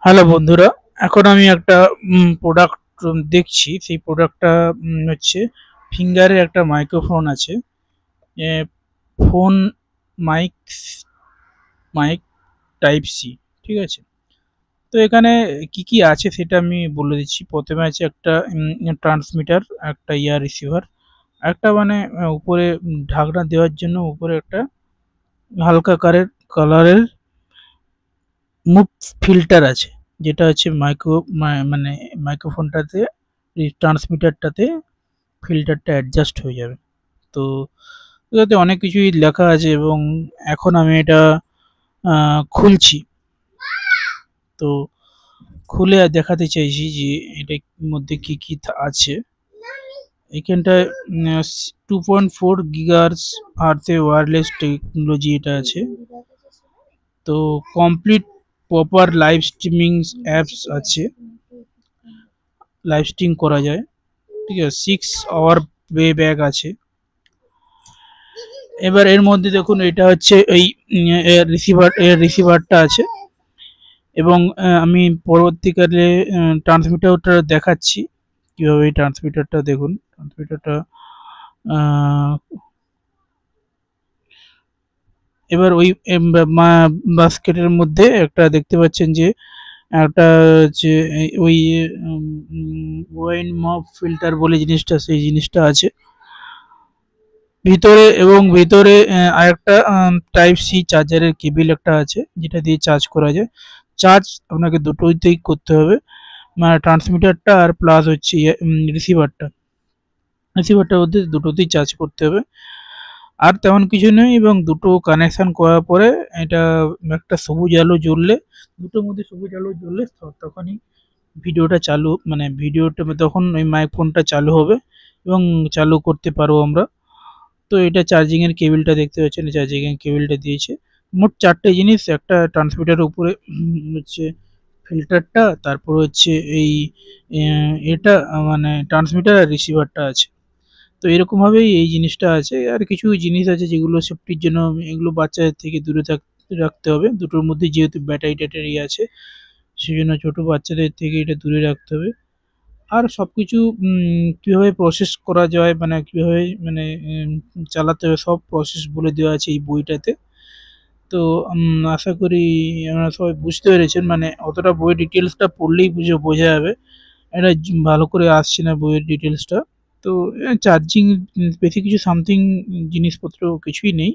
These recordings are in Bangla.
হ্যালো বন্ধুরা, এখন আমি একটা প্রোডাক্ট দেখছি। সেই প্রোডাক্টটা হচ্ছে ফিঙ্গারের একটা মাইক্রোফোন আছে। এ phone mic mic type C, ঠিক আছে? তো এখানে কি কি আছে সেটা আমি বলে দিচ্ছি। প্রথমে আছে একটা ট্রান্সমিটার, একটা ইয়ার রিসিভার, একটা মানে উপরে ঢাকনা দেওয়ার জন্য উপরে একটা হালকা কালারের মুভ ফিল্টার আছে, যেটা হচ্ছে মানে মাইক্রোফোনটাতে ট্রান্সমিটারটাতে ফিল্টারটা অ্যাডজাস্ট হয়ে যাবে। তো এটাতে অনেক কিছুই লেখা আছে এবং এখন আমি এটা খুলছি। তো খুলে দেখাতে চাইছি যে এটার মধ্যে কি কি আছে। এখানটায় 2.4 গিগাহার্টজ আর্থে ওয়্যারলেস টেকনোলজি এটা আছে। তো complete proper live streaming apps আছে, লাইভ স্ট্রিম করা যায়, ঠিক আছে। 6 আওয়ার প্লে ব্যাক আছে। এবার এর মধ্যে দেখুন, এটা হচ্ছে এই রিসিভারটা আছে এবং আমি পরবর্তীকালে ট্রান্সমিটারটা দেখাচ্ছি কীভাবে। এই ট্রান্সমিটারটা দেখুন, ট্রান্সমিটারটা এবার ওই বাস্কেটের মধ্যে একটা দেখতে পাচ্ছেন যে একটা হচ্ছে ওই ওয়াইন মপ ফিল্টার বলে জিনিসটা, সেই জিনিসটা আছে ভিতরে। এবং ভিতরে আরেকটা টাইপ সি চার্জারের কেবিল একটা আছে, যেটা দিয়ে চার্জ করা যায়। চার্জ আপনাকে দুটোতেই করতে হবে, মানে ট্রান্সমিটারটা আর প্লাস হচ্ছে রিসিভারটা। রিসিভারটার মধ্যে দুটোতেই চার্জ করতে হবে, আর তেমন কিছু নেই। এবং দুটো কানেকশান করার পরে এটা একটা সবুজ আলো জ্বললে, দুটোর মধ্যে সবুজ আলো জ্বললে তখনই ভিডিওটা চালু, মানে ভিডিওটা তখন ওই মাইক্রোফোনটা চালু হবে এবং চালু করতে পারবো আমরা। তো এটা চার্জিং এর কেবিলটা দেখতে পাচ্ছেন, চার্জিং এর কেবিলটা দিয়েছে। মোট ৪ টে জিনিস, একটা ট্রান্সমিটারের উপরে হচ্ছে ফিল্টারটা, তারপর হচ্ছে এই এটা মানে ট্রান্সমিটার আর রিসিভারটা আছে। তো এরকমভাবেই এই জিনিসটা আছে। আর কিছু জিনিস আছে যেগুলো সেফটির জন্য এগুলো বাচ্চাদের থেকে দূরে রাখতে হবে। দুটোর মধ্যে যেহেতু ব্যাটারি-ট্যাটারি আছে, সেজন্য ছোট বাচ্চাদের থেকে এটা দূরে রাখতে হবে। আর সবকিছু কিভাবে প্রসেস করা যায়, মানে কিভাবে মানে চালাতে হবে, সব প্রসেস বলে দেওয়া আছে এই বইটাতে। তো আশা করি আপনারা সবাই বুঝতে পেরেছেন। মানে অতটা বইয়ের ডিটেইলসটা পড়লেই বোঝা যাবে। এটা ভালো করে আসছে না বইয়ের ডিটেইলসটা। তো চার্জিং বেশি কিছু সামথিং জিনিসপত্র কিছুই নেই।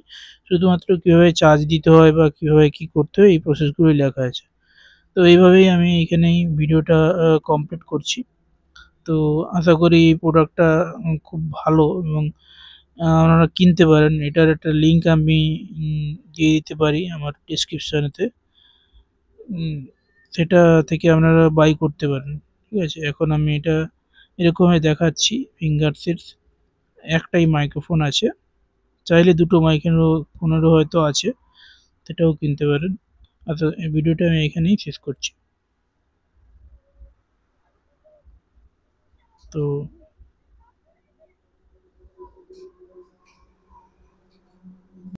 শুধুমাত্র কিভাবে চার্জ দিতে হয় বা কিভাবে কি করতে হয়, এই প্রসেসগুলোই লেখা আছে। তো এইভাবেই আমি এখানেই ভিডিওটা কমপ্লিট করছি। তো আশা করি এই প্রোডাক্টটা খুব ভালো এবং আপনারা কিনতে পারেন। এটার একটা লিঙ্ক আমি দিয়ে দিতে পারি আমার ডেসক্রিপশনেতে। উম সেটা থেকে আপনারা বাই করতে পারেন। ঠিক আছে? এখন আমি এটা এরকমই দেখাচ্ছি ফিঙ্গারসিপস। একটাই মাইক্রোফোন আছে। চাইলে দুটো ফোনেরও হয়তো আছে। সেটাও কিনতে পারেন। আচ্ছা, এই ভিডিওটা আমি এখানেই শেষ করছি। তো